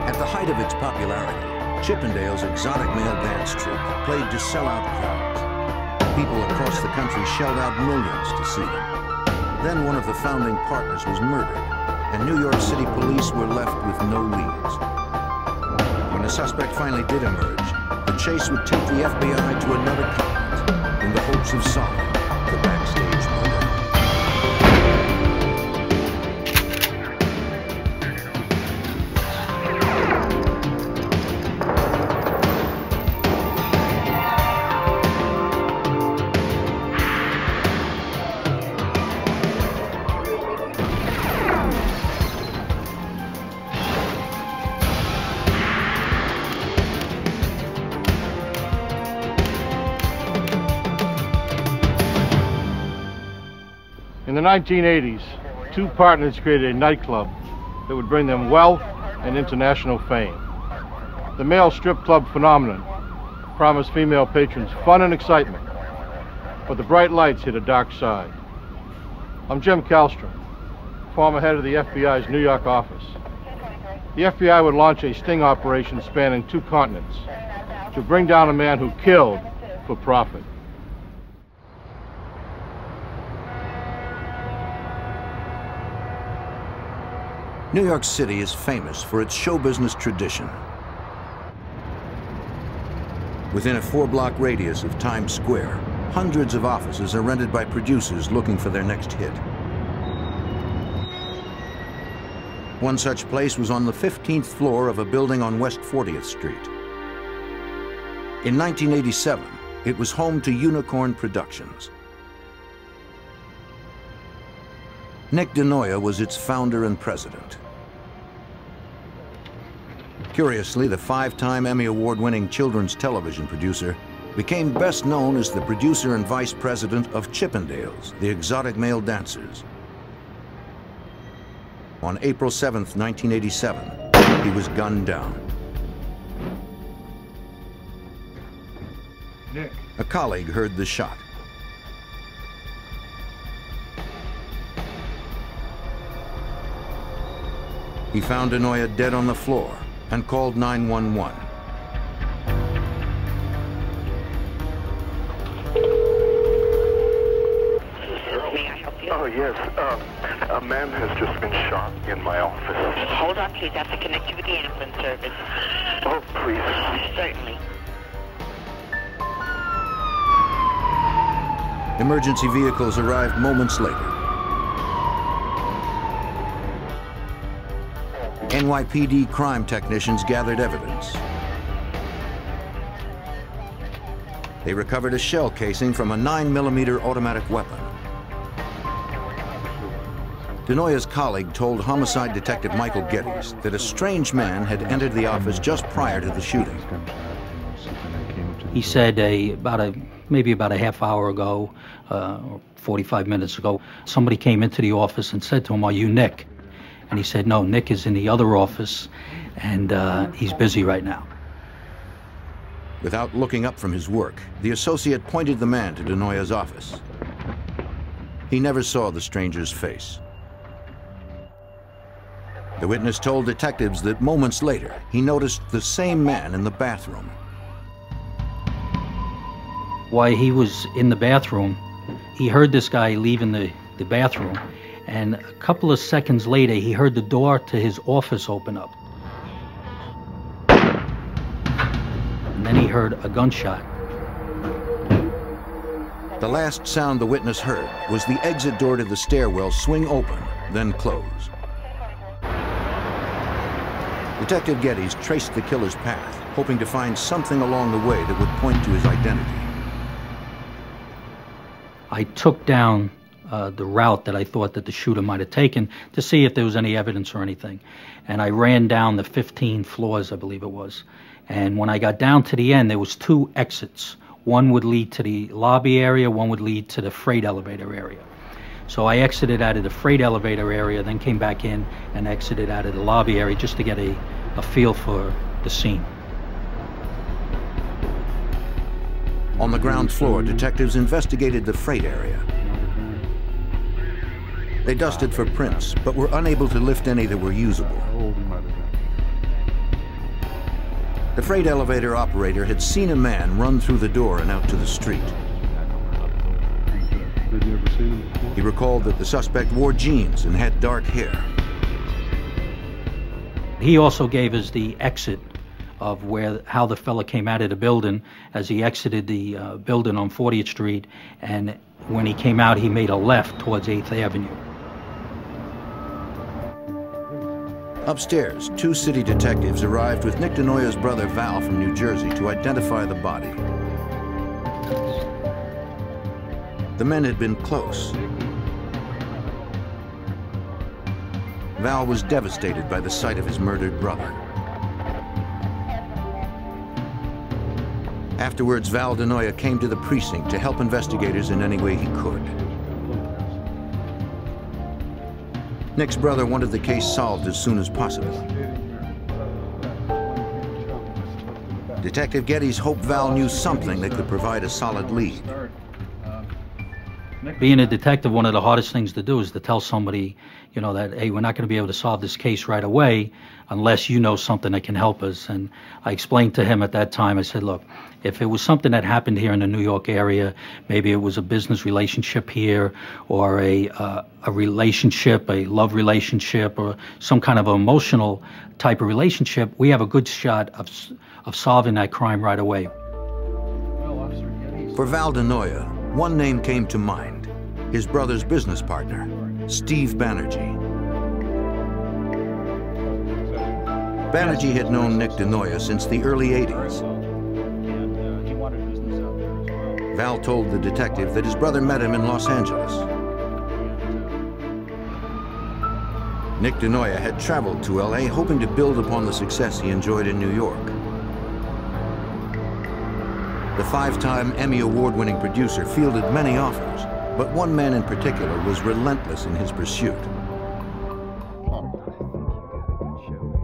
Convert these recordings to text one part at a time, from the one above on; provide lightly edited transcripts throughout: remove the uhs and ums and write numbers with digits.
At the height of its popularity, Chippendale's exotic male dance troupe played to sell-out crowds. People across the country shelled out millions to see them. Then one of the founding partners was murdered, and New York City police were left with no leads. When the suspect finally did emerge, the chase would take the FBI to another continent in the hopes of solving the Backstage murder. In the 1980s, two partners created a nightclub that would bring them wealth and international fame. The male strip club phenomenon promised female patrons fun and excitement, but the bright lights hid a dark side. I'm Jim Kallstrom, former head of the FBI's New York office. The FBI would launch a sting operation spanning 2 continents to bring down a man who killed for profit. New York City is famous for its show business tradition. Within a 4-block radius of Times Square, hundreds of offices are rented by producers looking for their next hit. One such place was on the 15th floor of a building on West 40th Street. In 1987, it was home to Unicorn Productions. Nick DeNoia was its founder and president. Curiously, the 5-time Emmy Award-winning children's television producer became best known as the producer and vice president of Chippendales, the exotic male dancers. On April 7th, 1987, he was gunned down. Nick. A colleague heard the shot. He found DeNoia dead on the floor and called 911. May I help you? Oh, yes. A man has just been shot in my office. Hold on, please. I have to connect you with the ambulance service. Oh, please. Certainly. Emergency vehicles arrived moments later. NYPD crime technicians gathered evidence. They recovered a shell casing from a 9mm automatic weapon. DeNoia's colleague told homicide detective Michael Geddes that a strange man had entered the office just prior to the shooting. He said maybe about a half hour ago, or 45 minutes ago, somebody came into the office and said to him, "Are you Nick?" And he said, "No, Nick is in the other office, and he's busy right now." Without looking up from his work, the associate pointed the man to DeNoia's office. He never saw the stranger's face. The witness told detectives that moments later, he noticed the same man in the bathroom. While he was in the bathroom, he heard this guy leaving the bathroom, and a couple of seconds later, he heard the door to his office open up. And then he heard a gunshot. The last sound the witness heard was the exit door to the stairwell swing open, then close. Detective Geddes traced the killer's path, hoping to find something along the way that would point to his identity. I took down the route that I thought that the shooter might have taken to see if there was any evidence or anything. And I ran down the 15 floors, I believe it was. And when I got down to the end, there was 2 exits. One would lead to the lobby area, one would lead to the freight elevator area. So I exited out of the freight elevator area, then came back in and exited out of the lobby area just to get a feel for the scene. On the ground floor, detectives investigated the freight area. They dusted for prints, but were unable to lift any that were usable. The freight elevator operator had seen a man run through the door and out to the street. Had you ever seen him before? He recalled that the suspect wore jeans and had dark hair. He also gave us the exit of how the fella came out of the building as he exited the building on 40th Street, and when he came out, he made a left towards 8th Avenue. Upstairs, two city detectives arrived with Nick DeNoya's brother Val from New Jersey to identify the body. The men had been close. Val was devastated by the sight of his murdered brother. Afterwards, Val DeNoya came to the precinct to help investigators in any way he could. Nick's brother wanted the case solved as soon as possible. Detective Geddes hoped Val knew something that could provide a solid lead. Being a detective, one of the hardest things to do is to tell somebody, you know, that, hey, we're not going to be able to solve this case right away unless you know something that can help us. And I explained to him at that time, I said, look, if it was something that happened here in the New York area, maybe it was a business relationship here or a relationship, a love relationship, or some kind of emotional type of relationship, we have a good shot of solving that crime right away. For Val DeNoya, one name came to mind, his brother's business partner, Steve Banerjee. Banerjee had known Nick DeNoya since the early 80s. Val told the detective that his brother met him in Los Angeles. Nick DeNoya had traveled to LA hoping to build upon the success he enjoyed in New York. The five-time Emmy Award-winning producer fielded many offers, but one man in particular was relentless in his pursuit.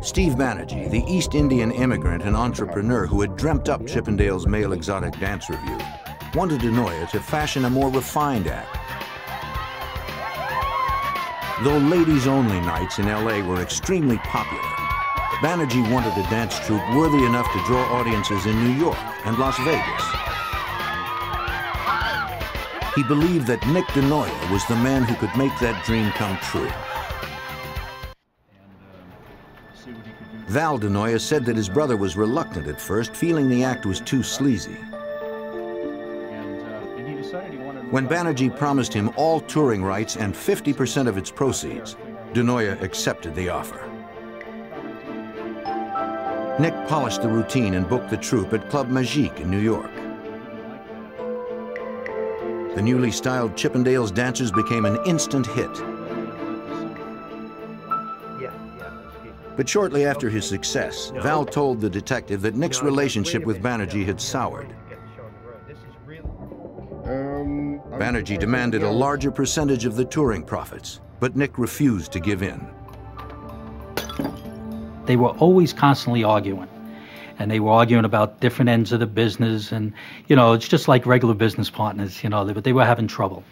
Steve Banerjee, the East Indian immigrant and entrepreneur who had dreamt up Chippendale's male exotic dance revue, wanted DeNoya to fashion a more refined act. Though ladies-only nights in LA were extremely popular, Banerjee wanted a dance troupe worthy enough to draw audiences in New York and Las Vegas. He believed that Nick DeNoya was the man who could make that dream come true. Val DeNoya said that his brother was reluctant at first, feeling the act was too sleazy. When Banerjee promised him all touring rights and 50% of its proceeds, DeNoya accepted the offer. Nick polished the routine and booked the troupe at Club Magique in New York. The newly styled Chippendales dancers became an instant hit. But shortly after his success, Val told the detective that Nick's relationship with Banerjee had soured. Banerjee demanded a larger percentage of the touring profits, but Nick refused to give in. They were always constantly arguing, and they were arguing about different ends of the business, and, you know, it's just like regular business partners, you know, but they were having trouble.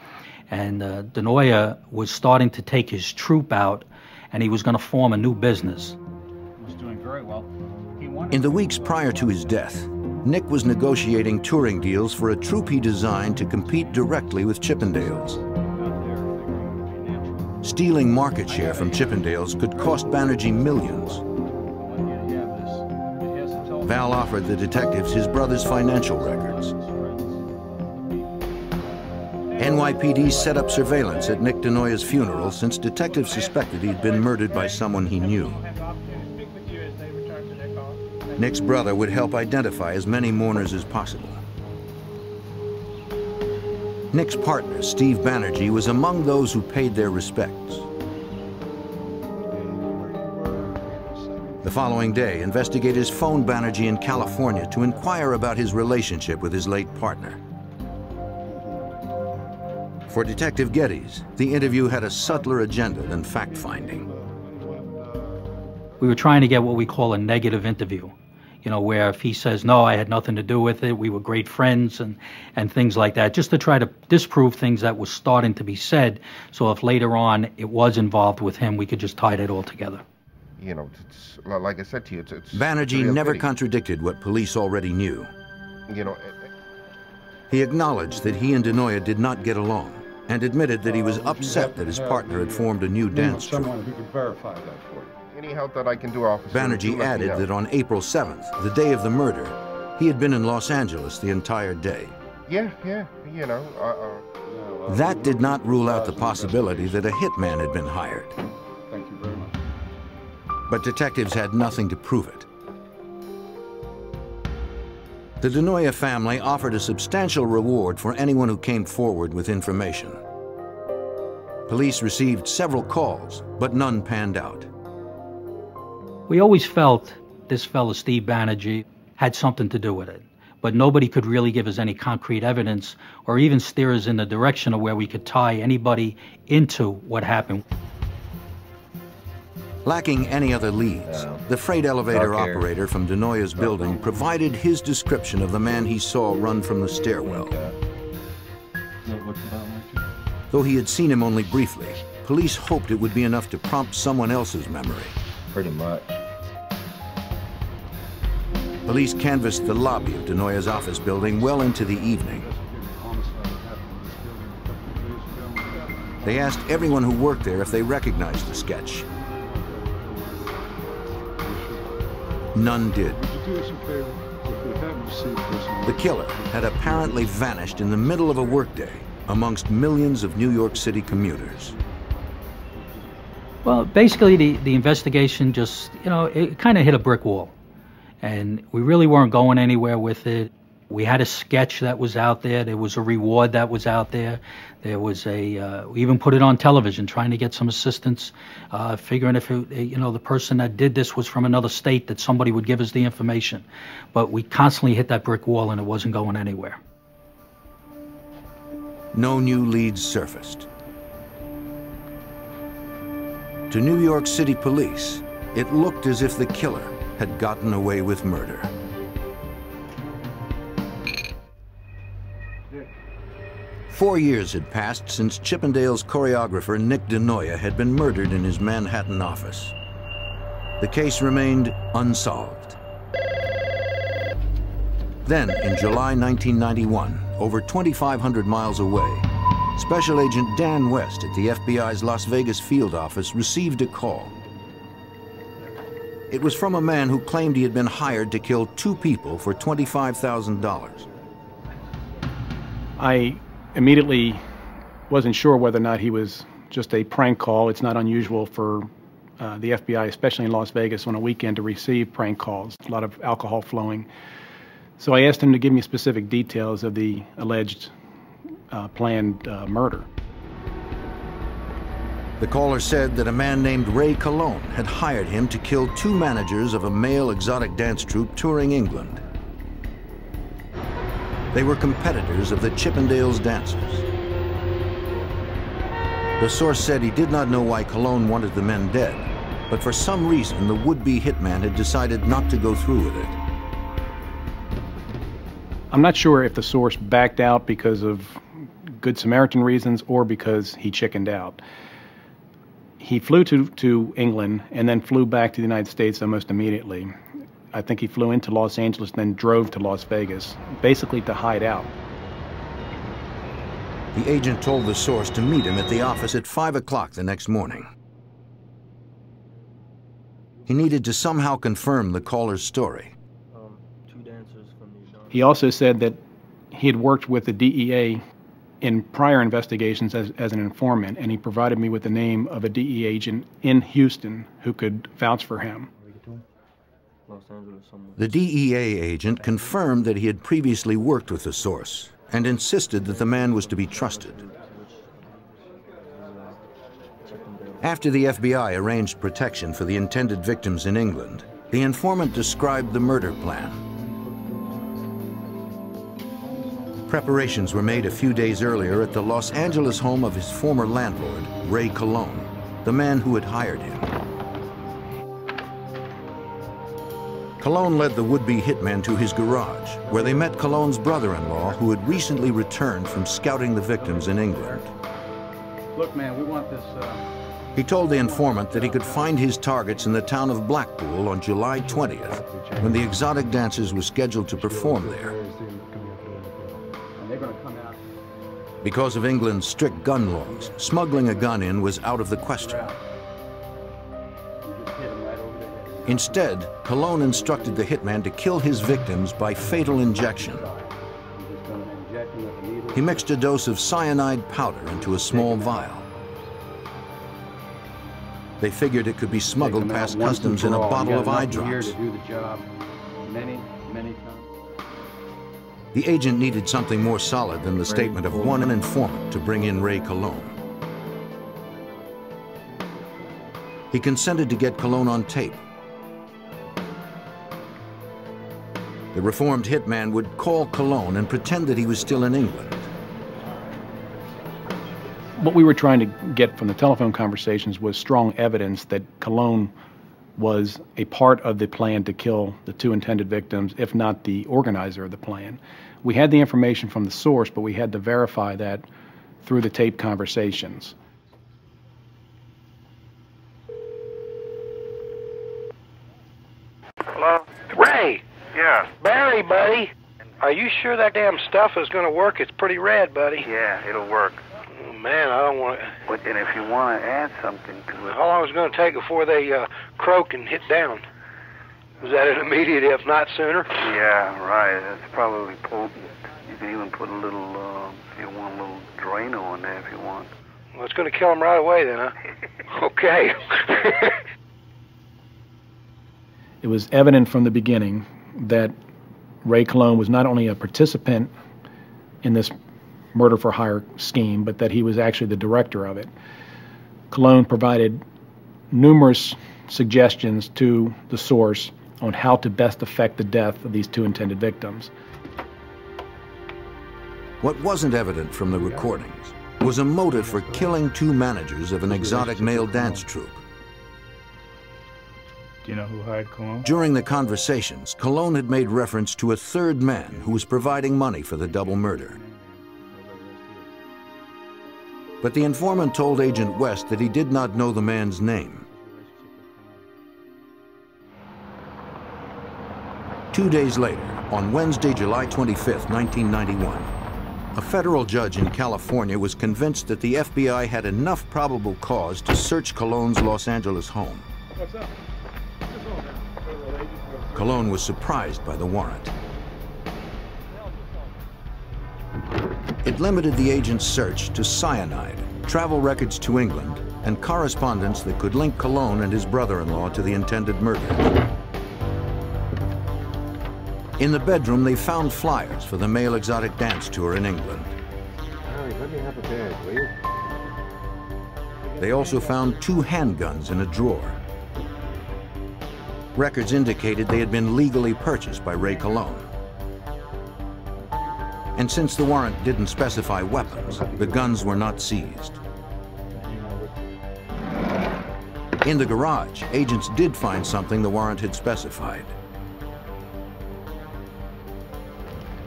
And DeNoya was starting to take his troupe out, and he was going to form a new business. He was doing very well. In the weeks prior to his death, Nick was negotiating touring deals for a troupe he designed to compete directly with Chippendales. Stealing market share from Chippendales could cost Banerjee millions. Val offered the detectives his brother's financial records. NYPD set up surveillance at Nick DeNoya's funeral since detectives suspected he'd been murdered by someone he knew. Nick's brother would help identify as many mourners as possible. Nick's partner, Steve Banerjee, was among those who paid their respects. The following day, investigators phoned Banerjee in California to inquire about his relationship with his late partner. For Detective Geddes, the interview had a subtler agenda than fact-finding. We were trying to get what we call a negative interview, you know, where if he says, no, I had nothing to do with it, we were great friends, and things like that, just to try to disprove things that were starting to be said, so if later on it was involved with him, we could just tie it all together. You know, it's, like I said to you, it's Banerjee a real never pity. contradicted what police already knew. You know, He acknowledged that he and Denoya did not get along and admitted that he was upset that his partner had formed a new dance troupe. Someone who could verify that for you. any help that I can do, officer. do Banerjee let me added know. that on April 7th, the day of the murder, he had been in Los Angeles the entire day. Yeah, you know. That did not rule out the possibility that a hitman had been hired. Thank you very much. But detectives had nothing to prove it. The Denoya family offered a substantial reward for anyone who came forward with information. Police received several calls, but none panned out. We always felt this fellow, Steve Banerjee, had something to do with it, but nobody could really give us any concrete evidence or even steer us in the direction of where we could tie anybody into what happened. Lacking any other leads, the freight elevator operator from Denoya's building provided his description of the man he saw run from the stairwell. Though he had seen him only briefly, police hoped it would be enough to prompt someone else's memory. Pretty much. Police canvassed the lobby of Denoya's office building well into the evening. They asked everyone who worked there if they recognized the sketch. None did. The killer had apparently vanished in the middle of a workday amongst millions of New York City commuters. Well, basically the investigation just, it kind of hit a brick wall. And we really weren't going anywhere with it. We had a sketch that was out there. There was a reward that was out there. There was we even put it on television, trying to get some assistance, figuring if the person that did this was from another state, that somebody would give us the information. But we constantly hit that brick wall, and it wasn't going anywhere. No new leads surfaced. To New York City police, it looked as if the killer had gotten away with murder. Four years had passed since Chippendale's choreographer Nick Denoya had been murdered in his Manhattan office. The case remained unsolved. Then, in July 1991, over 2,500 miles away, Special Agent Dan West at the FBI's Las Vegas field office received a call. It was from a man who claimed he had been hired to kill two people for $25,000. I immediately wasn't sure whether or not he was just a prank call. It's not unusual for the FBI, especially in Las Vegas on a weekend, to receive prank calls, a lot of alcohol flowing. So I asked him to give me specific details of the alleged planned murder. The caller said that a man named Ray Cologne had hired him to kill two managers of a male exotic dance troupe touring England. They were competitors of the Chippendales dancers. The source said he did not know why Cologne wanted the men dead, but for some reason the would-be hitman had decided not to go through with it. I'm not sure if the source backed out because of Good Samaritan reasons or because he chickened out. He flew to England and then flew back to the United States almost immediately. I think he flew into Los Angeles, then drove to Las Vegas, basically to hide out. The agent told the source to meet him at the office at 5 o'clock the next morning. He needed to somehow confirm the caller's story. He also said that he had worked with the DEA in prior investigations as an informant, and he provided me with the name of a DEA agent in Houston who could vouch for him. The DEA agent confirmed that he had previously worked with the source and insisted that the man was to be trusted. After the FBI arranged protection for the intended victims in England, the informant described the murder plan. Preparations were made a few days earlier at the Los Angeles home of his former landlord, Ray Cologne, the man who had hired him. Cologne led the would-be hitman to his garage, where they met Cologne's brother-in-law, who had recently returned from scouting the victims in England. Look, man, we want this. He told the informant that he could find his targets in the town of Blackpool on July 20th, when the exotic dancers were scheduled to perform there. Because of England's strict gun laws, smuggling a gun in was out of the question. Instead, Cologne instructed the hitman to kill his victims by fatal injection. He mixed a dose of cyanide powder into a small vial. They figured it could be smuggled past customs in a bottle of eye drops. The agent needed something more solid than the statement of one informant to bring in Ray Cologne. He consented to get Cologne on tape. The reformed hitman would call Cologne and pretend that he was still in England. What we were trying to get from the telephone conversations was strong evidence that Cologne was a part of the plan to kill the two intended victims, if not the organizer of the plan. We had the information from the source, but we had to verify that through the tape conversations. Hello? Ray! Yeah. Barry, buddy! Are you sure that damn stuff is going to work? It's pretty red, buddy. Yeah, it'll work. Oh, man, I don't want to... But and if you want to add something to it... How long is it going to take before they croak and hit down? Is that an immediate, if not sooner? Yeah, right. That's probably potent. You can even put a little, if you want, a little Drano on there if you want. Well, it's going to kill them right away then, huh? Okay. It was evident from the beginning that Ray Cologne was not only a participant in this murder-for-hire scheme, but that he was actually the director of it. Cologne provided numerous suggestions to the source on how to best effect the death of these two intended victims. What wasn't evident from the recordings was a motive for killing two managers of an exotic male dance troupe. Do you know who hired Cologne? During the conversations, Cologne had made reference to a third man who was providing money for the double murder. But the informant told Agent West that he did not know the man's name. 2 days later, on Wednesday, July 25, 1991, a federal judge in California was convinced that the FBI had enough probable cause to search Cologne's Los Angeles home. What's up? Cologne was surprised by the warrant. It limited the agent's search to cyanide, travel records to England, and correspondence that could link Cologne and his brother-in-law to the intended murder. In the bedroom, they found flyers for the male exotic dance tour in England. Let me have a bag, will you? They also found 2 handguns in a drawer. Records indicated they had been legally purchased by Ray Cologne. And since the warrant didn't specify weapons, the guns were not seized. In the garage, agents did find something the warrant had specified.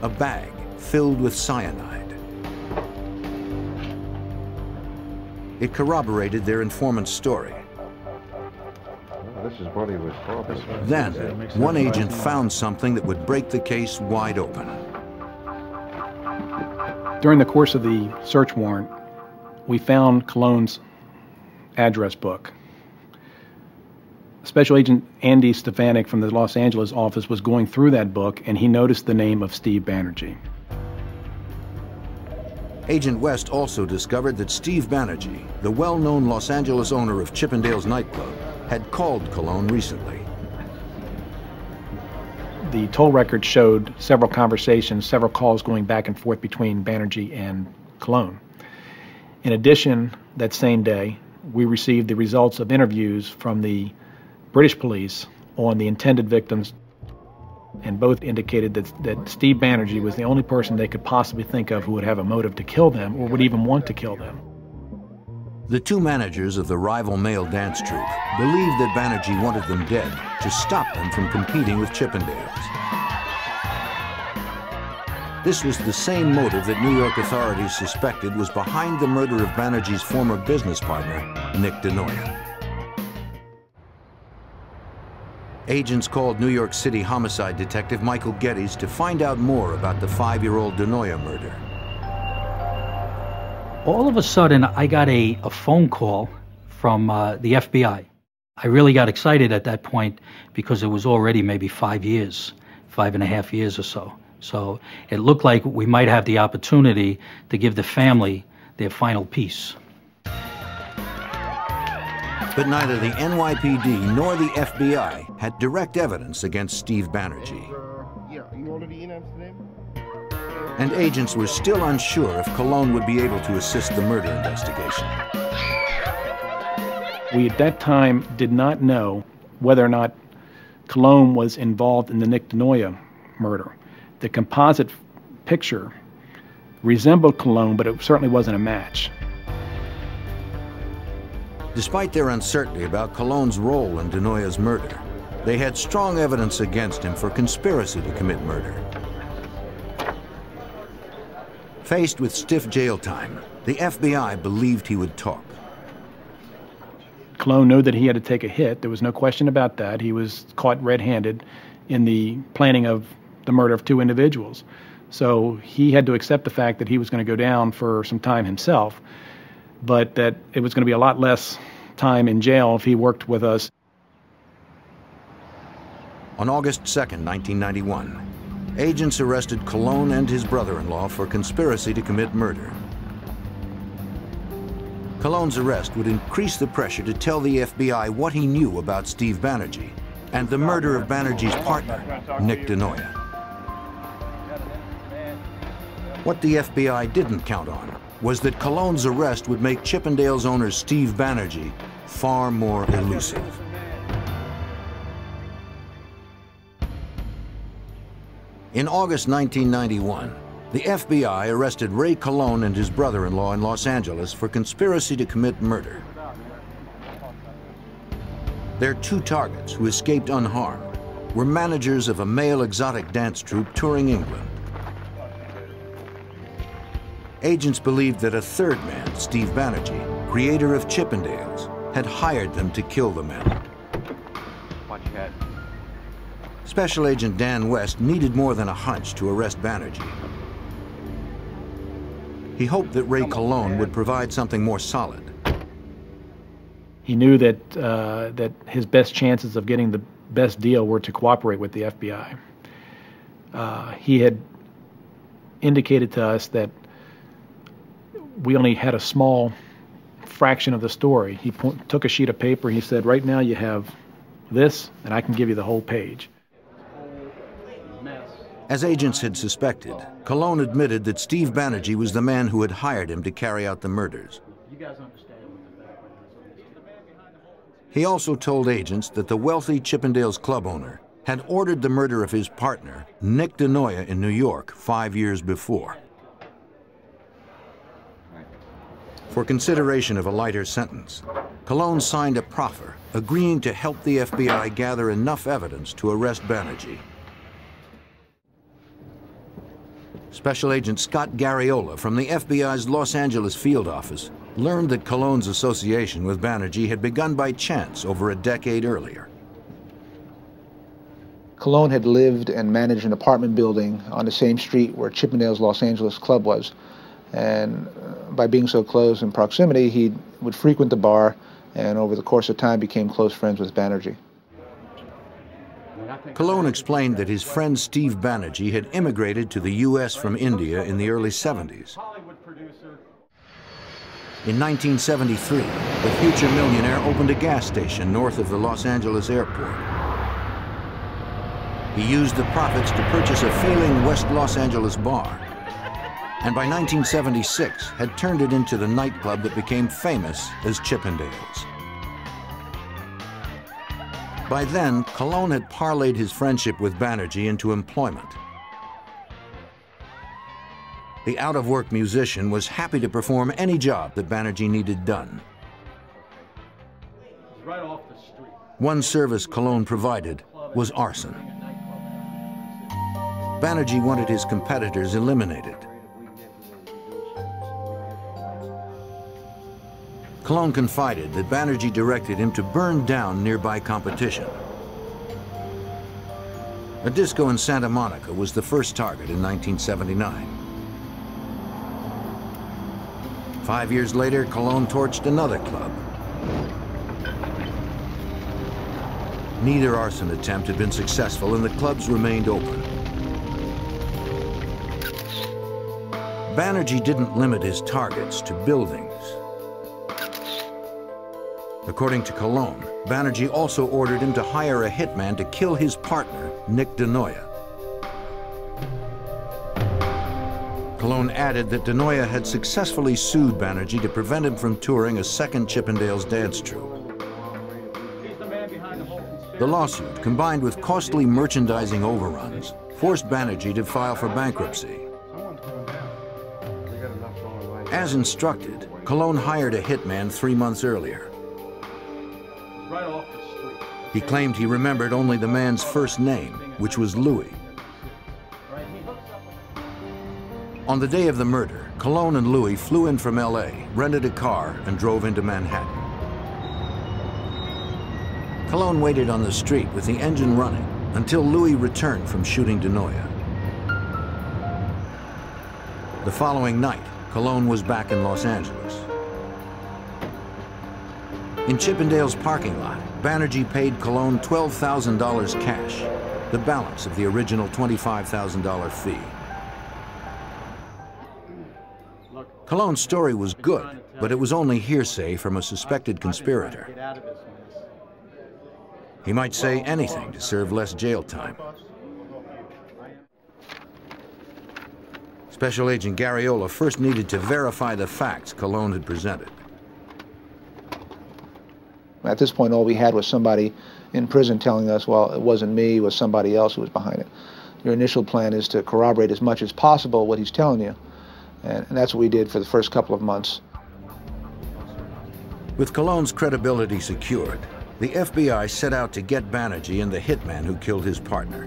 A bag filled with cyanide. It corroborated their informant's story. This is what he was talking about. Then, one agent found something that would break the case wide open. During the course of the search warrant, we found Cologne's address book. Special Agent Andy Stefanik from the Los Angeles office was going through that book, and he noticed the name of Steve Banerjee. Agent West also discovered that Steve Banerjee, the well-known Los Angeles owner of Chippendale's nightclub, had called Cologne recently. The toll record showed several conversations, several calls going back and forth between Banerjee and Cologne. In addition, that same day, we received the results of interviews from the British police on the intended victims, and both indicated that Steve Banerjee was the only person they could possibly think of who would have a motive to kill them or would even want to kill them. The 2 managers of the rival male dance troupe believed that Banerjee wanted them dead to stop them from competing with Chippendales. This was the same motive that New York authorities suspected was behind the murder of Banerjee's former business partner, Nick DeNoia. Agents called New York City homicide detective Michael Geddes to find out more about the 5-year-old DeNoia murder. All of a sudden, I got a phone call from the FBI. I really got excited at that point because it was already maybe 5 years, 5.5 years or so. So it looked like we might have the opportunity to give the family their final piece. But neither the NYPD nor the FBI had direct evidence against Steve Banerjee. And agents were still unsure if Cologne would be able to assist the murder investigation. We at that time did not know whether or not Cologne was involved in the Nick DeNoia murder. The composite picture resembled Cologne, but it certainly wasn't a match. Despite their uncertainty about Cologne's role in DeNoia's murder, they had strong evidence against him for conspiracy to commit murder. Faced with stiff jail time, the FBI believed he would talk. Cologne knew that he had to take a hit. There was no question about that. He was caught red-handed in the planning of the murder of 2 individuals. So he had to accept the fact that he was going to go down for some time himself, but that it was going to be a lot less time in jail if he worked with us. On August 2nd, 1991, agents arrested Cologne and his brother-in-law for conspiracy to commit murder. Cologne's arrest would increase the pressure to tell the FBI what he knew about Steve Banerjee and the murder of Banerjee's partner, Nick DeNoia. What the FBI didn't count on was that Cologne's arrest would make Chippendale's owner Steve Banerjee far more elusive. In August 1991, the FBI arrested Ray Cologne and his brother-in-law in Los Angeles for conspiracy to commit murder. Their 2 targets, who escaped unharmed, were managers of a male exotic dance troupe touring England. Agents believed that a 3rd man, Steve Banerjee, creator of Chippendales, had hired them to kill the men. Watch your head. Special Agent Dan West needed more than a hunch to arrest Banerjee. He hoped that Ray Cologne would provide something more solid. He knew that that his best chances of getting the best deal were to cooperate with the FBI. He had indicated to us that we only had a small fraction of the story. He took a sheet of paper. He said, "Right now you have this, and I can give you the whole page." As agents had suspected, Cologne admitted that Steve Banerjee was the man who had hired him to carry out the murders. He also told agents that the wealthy Chippendale's club owner had ordered the murder of his partner, Nick DeNoia, in New York 5 years before. For consideration of a lighter sentence, Cologne signed a proffer agreeing to help the FBI gather enough evidence to arrest Banerjee. Special Agent Scott Garriola from the FBI's Los Angeles field office learned that Cologne's association with Banerjee had begun by chance over a decade earlier. Cologne had lived and managed an apartment building on the same street where Chippendale's Los Angeles club was. And by being so close in proximity, he would frequent the bar and over the course of time became close friends with Banerjee. Cologne explained that his friend Steve Banerjee had immigrated to the U.S. from India in the early 70s. In 1973, the future millionaire opened a gas station north of the Los Angeles airport. He used the profits to purchase a failing West Los Angeles bar, and by 1976 had turned it into the nightclub that became famous as Chippendales. By then, Cologne had parlayed his friendship with Banerjee into employment. The out-of-work musician was happy to perform any job that Banerjee needed done. Right off the street. One service Cologne provided was arson. Banerjee wanted his competitors eliminated. Colon confided that Banerjee directed him to burn down nearby competition. A disco in Santa Monica was the first target in 1979. 5 years later, Colon torched another club. Neither arson attempt had been successful, and the clubs remained open. Banerjee didn't limit his targets to buildings. According to Colon, Banerjee also ordered him to hire a hitman to kill his partner, Nick DeNoia. Colon added that DeNoia had successfully sued Banerjee to prevent him from touring a second Chippendale's dance troupe. The lawsuit, combined with costly merchandising overruns, forced Banerjee to file for bankruptcy. As instructed, Colon hired a hitman 3 months earlier. He claimed he remembered only the man's first name, which was Louis. On the day of the murder, Colon and Louis flew in from LA, rented a car, and drove into Manhattan. Colon waited on the street with the engine running until Louis returned from shooting DeNoia. The following night, Colon was back in Los Angeles. In Chippendale's parking lot, Banerjee paid Colon $12,000 cash, the balance of the original $25,000 fee. Colon's story was good, but it was only hearsay from a suspected conspirator. He might say anything to serve less jail time. Special Agent Garriola first needed to verify the facts Colon had presented. At this point, all we had was somebody in prison telling us, well, it wasn't me, it was somebody else who was behind it. Your initial plan is to corroborate as much as possible what he's telling you. And that's what we did for the first couple of months. With Colon's credibility secured, the FBI set out to get Banerjee and the hitman who killed his partner.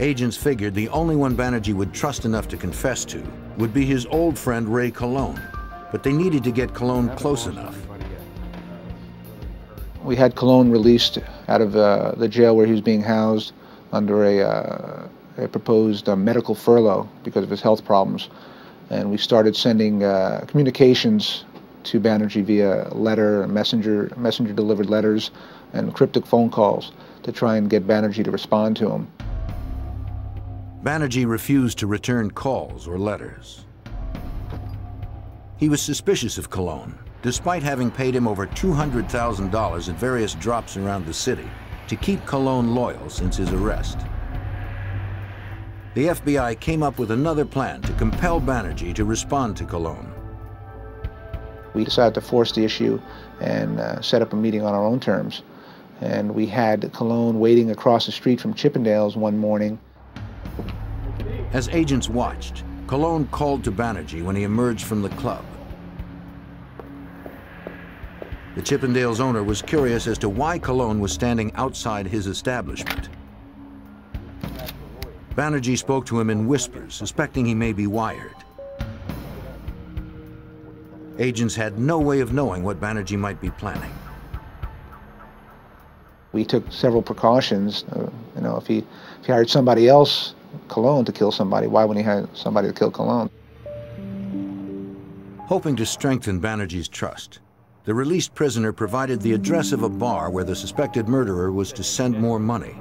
Agents figured the only one Banerjee would trust enough to confess to would be his old friend Ray Colon, but they needed to get Colon close enough. We had Colon released out of the jail where he was being housed under a proposed medical furlough because of his health problems. And we started sending communications to Banerjee via letter, messenger-delivered letters, and cryptic phone calls to try and get Banerjee to respond to him. Banerjee refused to return calls or letters. He was suspicious of Colon, despite having paid him over $200,000 at various drops around the city to keep Colon loyal since his arrest. The FBI came up with another plan to compel Banerjee to respond to Colon. We decided to force the issue and set up a meeting on our own terms. And we had Colon waiting across the street from Chippendale's one morning. As agents watched, Colon called to Banerjee when he emerged from the club. The Chippendale's owner was curious as to why Colon was standing outside his establishment. Banerjee spoke to him in whispers, suspecting he may be wired. Agents had no way of knowing what Banerjee might be planning. We took several precautions. If he hired somebody else, Colon, to kill somebody, why wouldn't he hire somebody to kill Colon? Hoping to strengthen Banerjee's trust, the released prisoner provided the address of a bar where the suspected murderer was to send more money.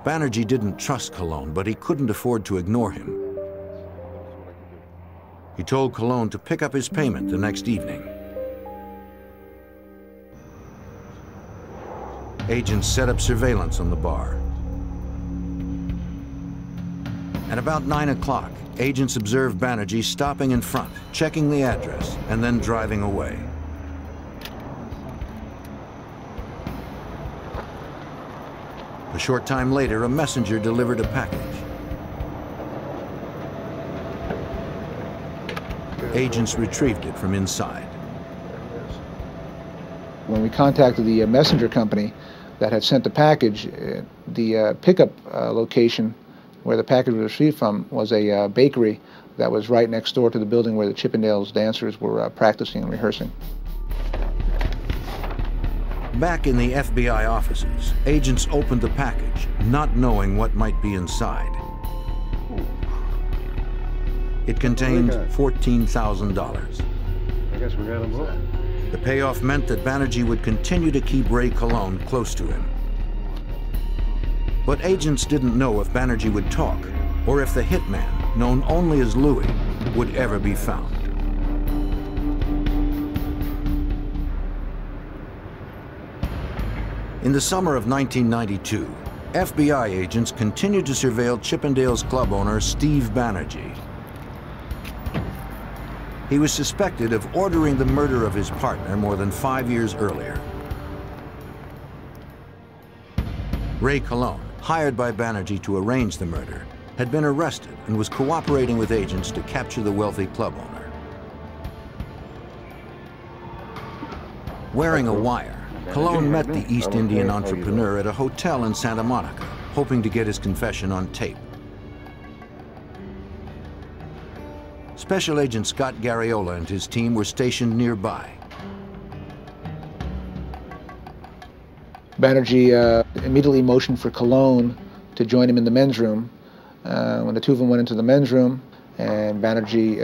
Banerjee didn't trust Colon, but he couldn't afford to ignore him. He told Colon to pick up his payment the next evening. Agents set up surveillance on the bar. At about 9 o'clock, agents observed Banerjee stopping in front, checking the address, and then driving away. A short time later, a messenger delivered a package. Agents retrieved it from inside. When we contacted the messenger company that had sent the package, the pickup location where the package was received from was a bakery that was right next door to the building where the Chippendales dancers were practicing and rehearsing. Back in the FBI offices, agents opened the package, not knowing what might be inside. It contained $14,000. I guess we got him both. The payoff meant that Banerjee would continue to keep Ray Colon close to him. But agents didn't know if Banerjee would talk, or if the hitman, known only as Louis, would ever be found. In the summer of 1992, FBI agents continued to surveil Chippendale's club owner, Steve Banerjee. He was suspected of ordering the murder of his partner more than 5 years earlier. Ray Colon, hired by Banerjee to arrange the murder, had been arrested and was cooperating with agents to capture the wealthy club owner. Wearing a wire, Colon met the East Indian entrepreneur at a hotel in Santa Monica, hoping to get his confession on tape. Special Agent Scott Garriola and his team were stationed nearby. Banerjee immediately motioned for Colon to join him in the men's room. When the two of them went into the men's room, and Banerjee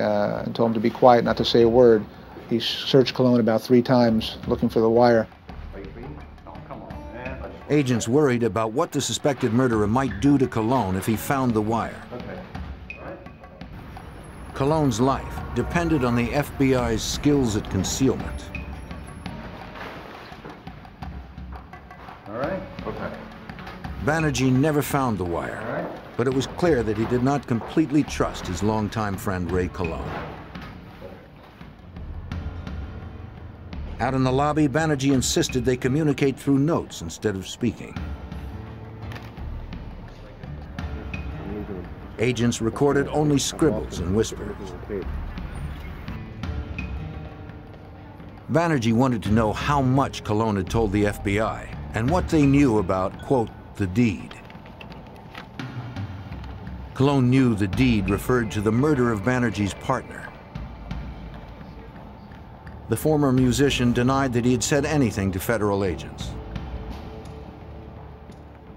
told him to be quiet, not to say a word, he searched Colon about 3 times looking for the wire. Agents worried about what the suspected murderer might do to Colon if he found the wire. Colon's life depended on the FBI's skills at concealment. All right? Okay. Banerjee never found the wire, but it was clear that he did not completely trust his longtime friend Ray Colon. Out in the lobby, Banerjee insisted they communicate through notes instead of speaking. Agents recorded only scribbles and whispers. Banerjee wanted to know how much Colon had told the FBI and what they knew about, quote, the deed. Colon knew the deed referred to the murder of Banerjee's partner. The former musician denied that he had said anything to federal agents.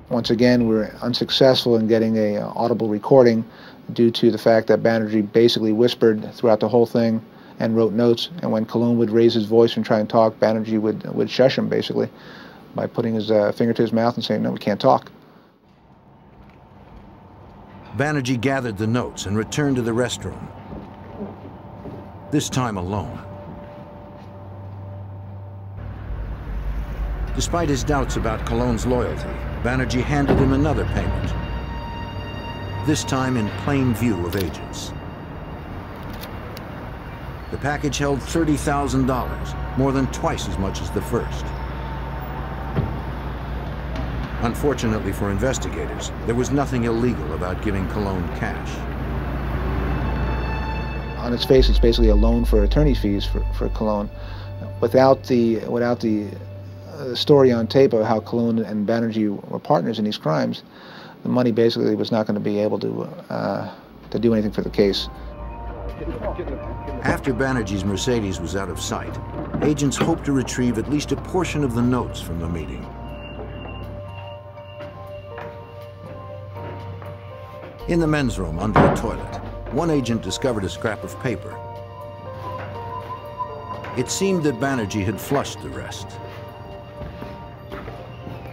Once again, we were unsuccessful in getting an audible recording due to the fact that Banerjee basically whispered throughout the whole thing and wrote notes. And when Colon would raise his voice and try and talk, Banerjee would shush him basically by putting his finger to his mouth and saying, "No, we can't talk." Banerjee gathered the notes and returned to the restroom, this time alone. Despite his doubts about Colon's loyalty, Banerjee handed him another payment, this time in plain view of agents. The package held $30,000, more than twice as much as the first. Unfortunately for investigators, there was nothing illegal about giving Colon cash. On its face, it's basically a loan for attorney fees for Colon. Without the story on tape of how Colon and Banerjee were partners in these crimes, the money basically was not going to be able to do anything for the case. After Banerjee's Mercedes was out of sight, agents hoped to retrieve at least a portion of the notes from the meeting. In the men's room under a toilet, one agent discovered a scrap of paper. It seemed that Banerjee had flushed the rest.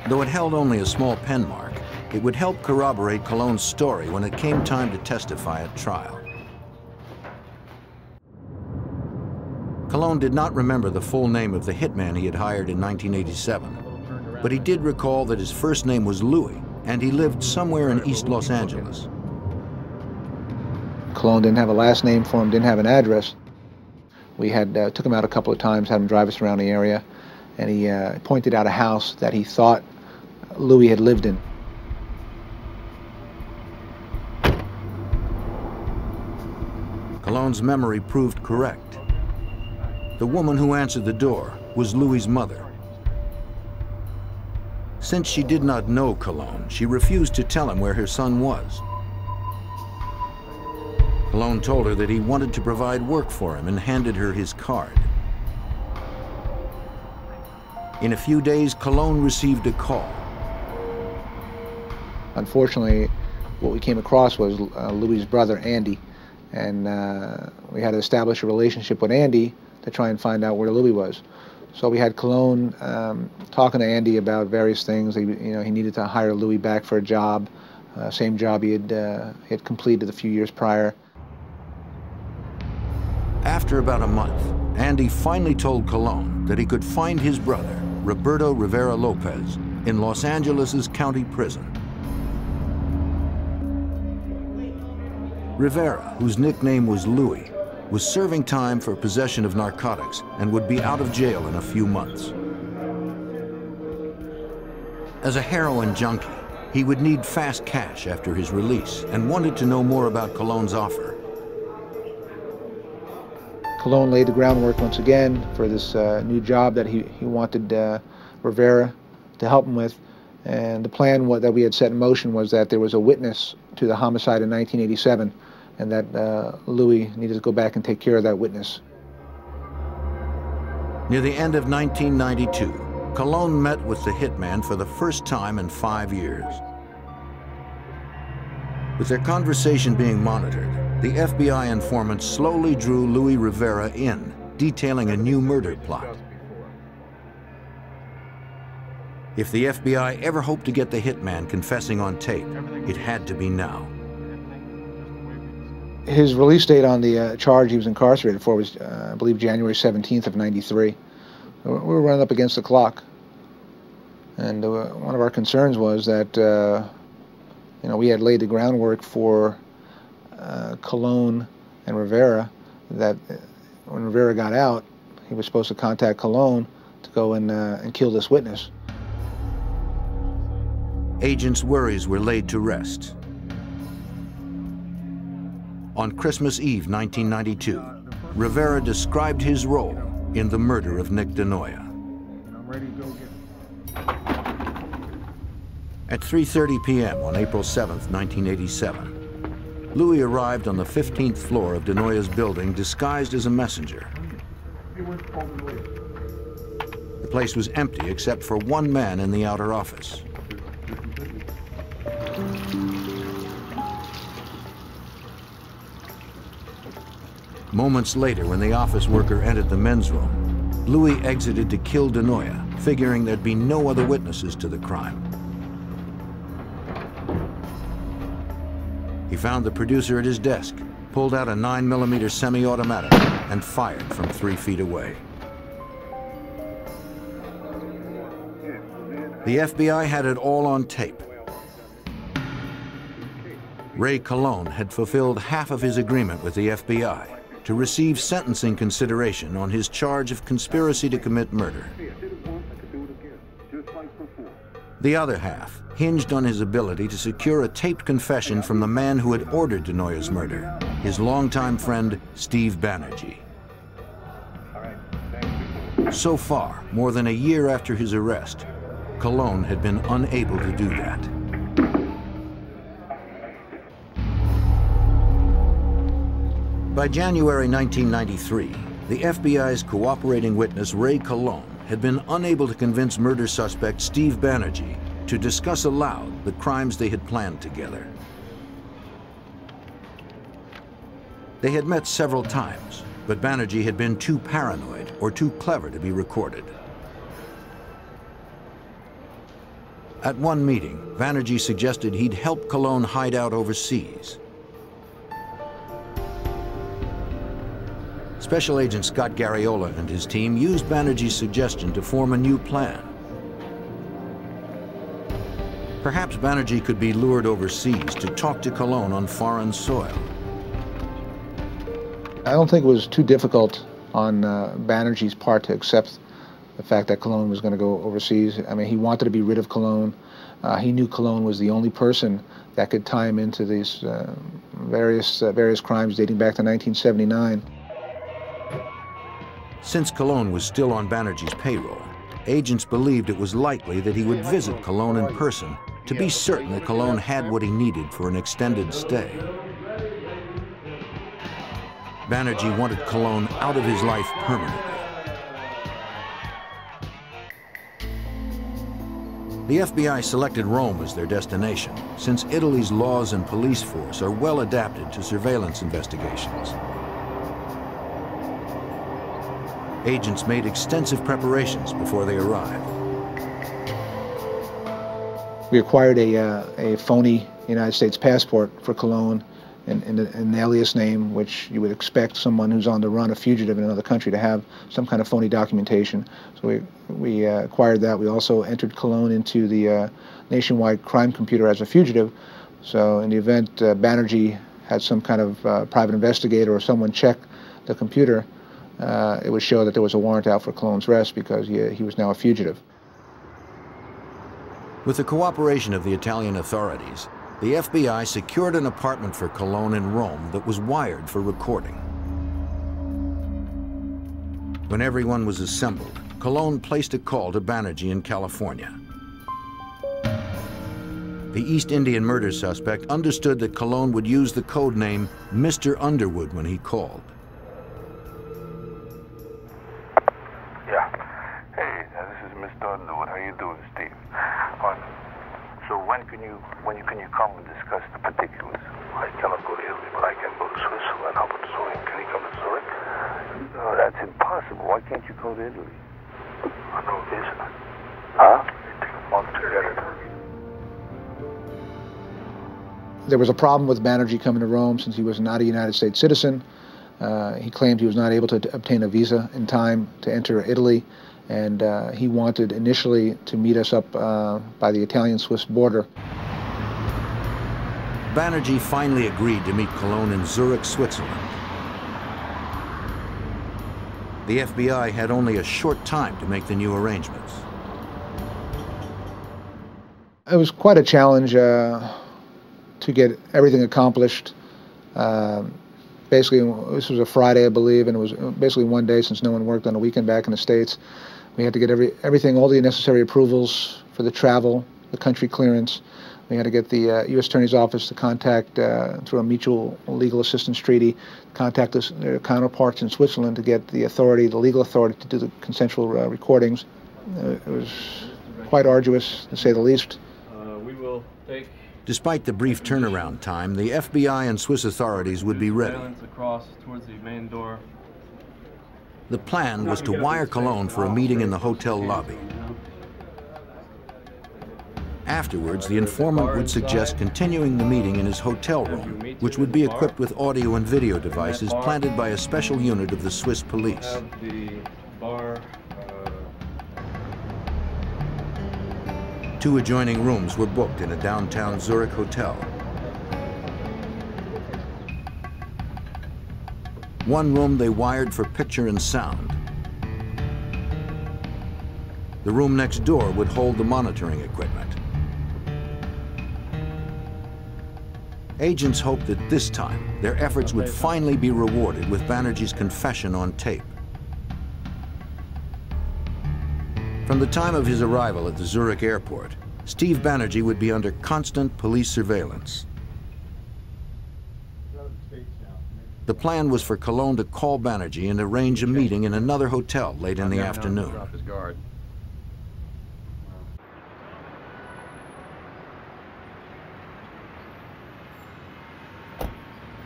Though it held only a small pen mark, it would help corroborate Colon's story when it came time to testify at trial. Colon did not remember the full name of the hitman he had hired in 1987, but he did recall that his first name was Louis, and he lived somewhere in East Los Angeles. Colon didn't have a last name for him, didn't have an address. We had took him out a couple of times, had him drive us around the area, and he pointed out a house that he thought Louis had lived in. Colon's memory proved correct. The woman who answered the door was Louis's mother. Since she did not know Colon, she refused to tell him where her son was. Cologne told her that he wanted to provide work for him and handed her his card. In a few days, Cologne received a call. Unfortunately, what we came across was Louis' brother, Andy, and we had to establish a relationship with Andy to try and find out where Louis was. So we had Cologne talking to Andy about various things. He needed to hire Louis back for a job, same job he had completed a few years prior. After about a month, Andy finally told Cologne that he could find his brother, Roberto Rivera Lopez, in Los Angeles' county prison. Rivera, whose nickname was Louis, was serving time for possession of narcotics and would be out of jail in a few months. As a heroin junkie, he would need fast cash after his release and wanted to know more about Cologne's offer. Cologne laid the groundwork once again for this new job that he wanted Rivera to help him with. And the plan that we had set in motion was that there was a witness to the homicide in 1987, and that Louis needed to go back and take care of that witness. Near the end of 1992, Cologne met with the hitman for the first time in 5 years. With their conversation being monitored, the FBI informant slowly drew Louis Rivera in, detailing a new murder plot. If the FBI ever hoped to get the hitman confessing on tape, it had to be now. His release date on the charge he was incarcerated for was, I believe, January 17th of '93. We were running up against the clock. And one of our concerns was that, we had laid the groundwork for Cologne and Rivera, that when Rivera got out, he was supposed to contact Cologne to go and kill this witness. Agents' worries were laid to rest. On Christmas Eve 1992, Rivera described his role in the murder of Nick DeNoia. At 3:30 p.m. on April 7th, 1987, Louis arrived on the 15th floor of DeNoia's building disguised as a messenger. The place was empty except for one man in the outer office. Moments later, when the office worker entered the men's room, Louis exited to kill DeNoia, figuring there'd be no other witnesses to the crime. He found the producer at his desk, pulled out a 9mm semi-automatic, and fired from 3 feet away. The FBI had it all on tape. Ray Cologne had fulfilled half of his agreement with the FBI to receive sentencing consideration on his charge of conspiracy to commit murder. The other half hinged on his ability to secure a taped confession from the man who had ordered DeNoia's murder, his longtime friend, Steve Banerjee. So far, more than a year after his arrest, Cologne had been unable to do that. By January 1993, the FBI's cooperating witness, Ray Cologne, had been unable to convince murder suspect Steve Banerjee to discuss aloud the crimes they had planned together. They had met several times, but Banerjee had been too paranoid or too clever to be recorded. At one meeting, Banerjee suggested he'd help Cologne hide out overseas. Special Agent Scott Garriola and his team used Banerjee's suggestion to form a new plan. Perhaps Banerjee could be lured overseas to talk to Cologne on foreign soil. I don't think it was too difficult on Banerjee's part to accept the fact that Cologne was going to go overseas. I mean, he wanted to be rid of Cologne. He knew Cologne was the only person that could tie him into these various crimes dating back to 1979. Since Cologne was still on Banerjee's payroll, agents believed it was likely that he would visit Cologne in person to be certain that Cologne had what he needed for an extended stay. Banerjee wanted Cologne out of his life permanently. The FBI selected Rome as their destination, since Italy's laws and police force are well adapted to surveillance investigations. Agents made extensive preparations before they arrived. We acquired a phony United States passport for Cologne and an alias name, which you would expect someone who's on the run, a fugitive in another country, to have some kind of phony documentation. So we acquired that. We also entered Cologne into the nationwide crime computer as a fugitive. So in the event Banerjee had some kind of private investigator or someone check the computer, it would show that there was a warrant out for Cologne's arrest because he was now a fugitive. With the cooperation of the Italian authorities, the FBI secured an apartment for Cologne in Rome that was wired for recording. When everyone was assembled, Cologne placed a call to Banerjee in California. The East Indian murder suspect understood that Cologne would use the code name Mr. Underwood when he called. Yeah. Hey, this is Mr. Underwood. How you doing, Steve? Fine. So when can you come and discuss the particulars? I cannot go to Italy, but I can go to Switzerland. How about Zurich? Can you come to Zurich? No, that's impossible. Why can't you go to Italy? I know visa. Huh? It takes a month to get it. There was a problem with Banerjee coming to Rome since he was not a United States citizen. He claimed he was not able to obtain a visa in time to enter Italy, and he wanted initially to meet us up by the Italian-Swiss border. Banerjee finally agreed to meet Cologne in Zurich, Switzerland. The FBI had only a short time to make the new arrangements. It was quite a challenge to get everything accomplished. Basically, this was a Friday, I believe, and it was basically one day since no one worked on a weekend back in the States. We had to get everything, all the necessary approvals for the travel, the country clearance. We had to get the U.S. Attorney's Office to contact, through a mutual legal assistance treaty, contact their counterparts in Switzerland to get the authority, the legal authority to do the consensual recordings. It was quite arduous, to say the least. We will take... Despite the brief turnaround time, the FBI and Swiss authorities would be ready. Across towards the main door. The plan was to wire Cologne for a meeting in the hotel lobby. Afterwards, the informant would suggest continuing the meeting in his hotel room, which would be equipped with audio and video devices planted by a special unit of the Swiss police. Two adjoining rooms were booked in a downtown Zurich hotel. One room they wired for picture and sound. The room next door would hold the monitoring equipment. Agents hoped that this time, their efforts would finally be rewarded with Banerjee's confession on tape. From the time of his arrival at the Zurich airport, Steve Banerjee would be under constant police surveillance. The plan was for Cologne to call Banerjee and arrange a meeting in another hotel late in the afternoon.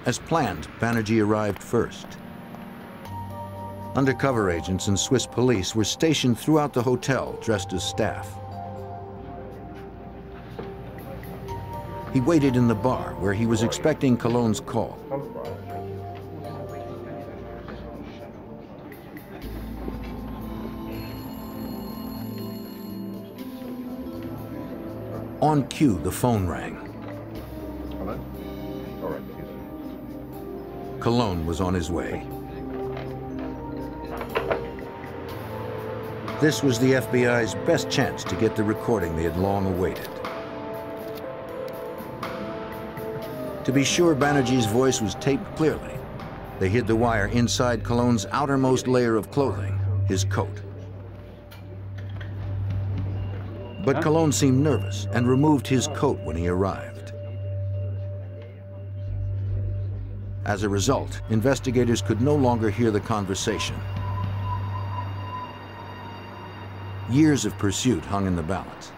As planned, Banerjee arrived first. Undercover agents and Swiss police were stationed throughout the hotel dressed as staff. He waited in the bar where he was expecting Cologne's call. On cue, the phone rang. Cologne was on his way. This was the FBI's best chance to get the recording they had long awaited. To be sure Banerjee's voice was taped clearly, they hid the wire inside Cologne's outermost layer of clothing, his coat. But Cologne seemed nervous and removed his coat when he arrived. As a result, investigators could no longer hear the conversation. Years of pursuit hung in the balance.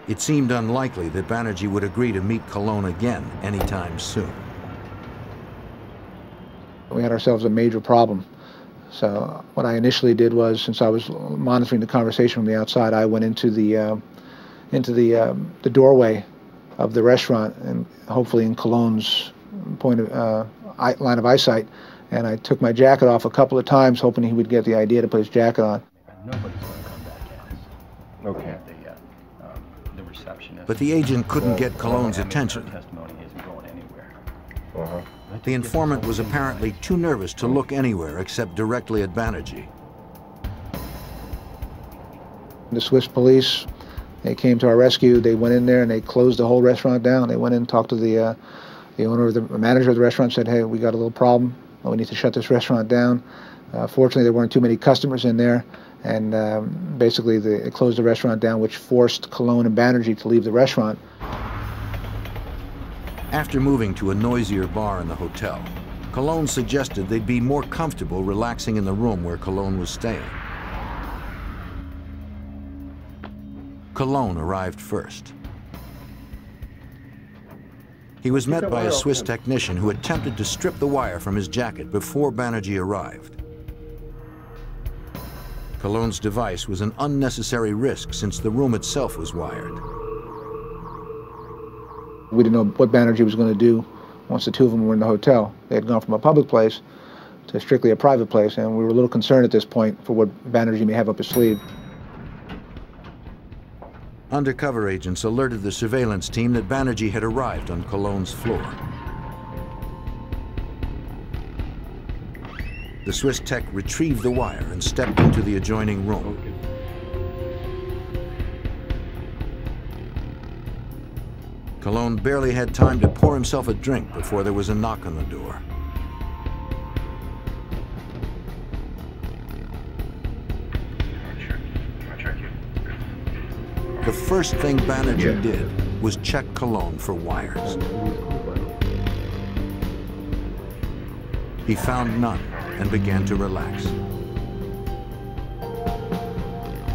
It seemed unlikely that Banerjee would agree to meet Colon again anytime soon. We had ourselves a major problem. So what I initially did was, since I was monitoring the conversation from the outside, I went into the doorway of the restaurant, and hopefully in Colon's line of eyesight, and I took my jacket off a couple of times, hoping he would get the idea to put his jacket on. Nobody's going to come back as. Okay. The receptionist. But the agent couldn't get Colon's attention. Testimony isn't going anywhere. The informant was apparently too nervous to look anywhere except directly at Banerjee. The Swiss police, they came to our rescue. They went in there and they closed the whole restaurant down. They went in and talked to the owner of the manager of the restaurant, said, "Hey, we got a little problem. We need to shut this restaurant down." Fortunately, there weren't too many customers in there, and basically they closed the restaurant down, which forced Colon and Banerjee to leave the restaurant. After moving to a noisier bar in the hotel, Colon suggested they'd be more comfortable relaxing in the room where Colon was staying. Colon arrived first. He was met by a Swiss technician who attempted to strip the wire from his jacket before Banerjee arrived. Colon's device was an unnecessary risk since the room itself was wired. We didn't know what Banerjee was going to do once the two of them were in the hotel. They had gone from a public place to strictly a private place, and we were a little concerned at this point for what Banerjee may have up his sleeve. Undercover agents alerted the surveillance team that Banerjee had arrived on Colon's floor. The Swiss tech retrieved the wire and stepped into the adjoining room. Colon barely had time to pour himself a drink before there was a knock on the door. The first thing Banerjee did was check Colon for wires. He found none and began to relax.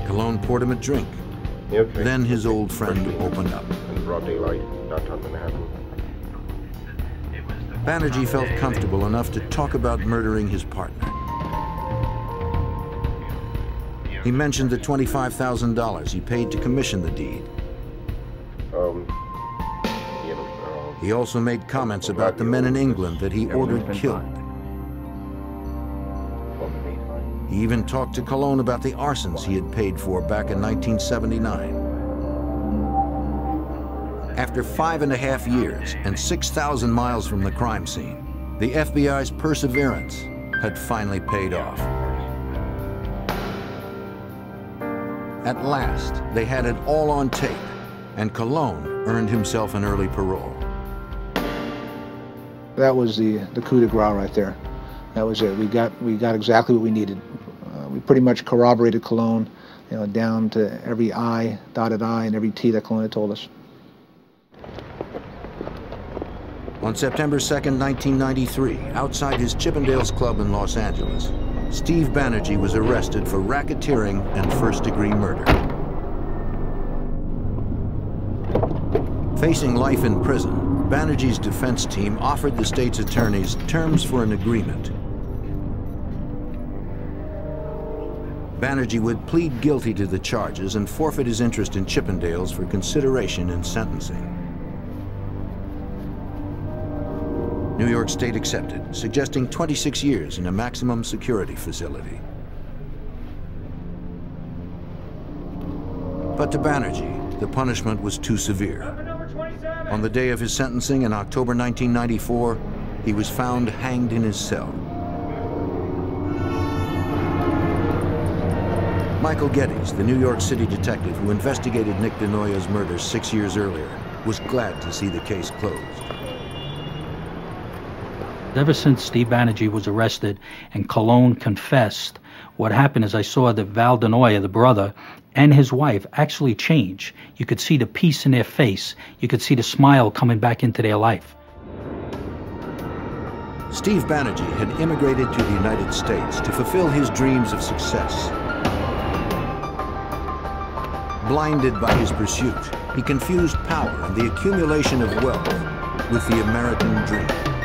Colon poured him a drink. Okay. Then his old friend opened up. In broad daylight, downtown Manhattan. Banerjee felt comfortable enough to talk about murdering his partner. He mentioned the $25,000 he paid to commission the deed. He also made comments about the men in England that he ordered killed. He even talked to Colon about the arsons he had paid for back in 1979. After 5.5 years and 6,000 miles from the crime scene, the FBI's perseverance had finally paid off. At last, they had it all on tape, and Colon earned himself an early parole. That was the coup de grace right there. That was it. We got exactly what we needed. We pretty much corroborated Colon, down to every I, dotted I, and every T that Colon had told us. On September 2nd, 1993, outside his Chippendales club in Los Angeles, Steve Banerjee was arrested for racketeering and first-degree murder. Facing life in prison, Banerjee's defense team offered the state's attorneys terms for an agreement. Banerjee would plead guilty to the charges and forfeit his interest in Chippendales for consideration in sentencing. New York State accepted, suggesting 26 years in a maximum security facility. But to Banerjee, the punishment was too severe. On the day of his sentencing in October 1994, he was found hanged in his cell. Michael Geddes, the New York City detective who investigated Nick DeNoya's murder 6 years earlier, was glad to see the case closed. Ever since Steve Banerjee was arrested and Colon confessed, what happened is I saw that Val DeNoya, the brother, and his wife actually change. You could see the peace in their face. You could see the smile coming back into their life. Steve Banerjee had immigrated to the United States to fulfill his dreams of success. Blinded by his pursuit, he confused power and the accumulation of wealth with the American dream.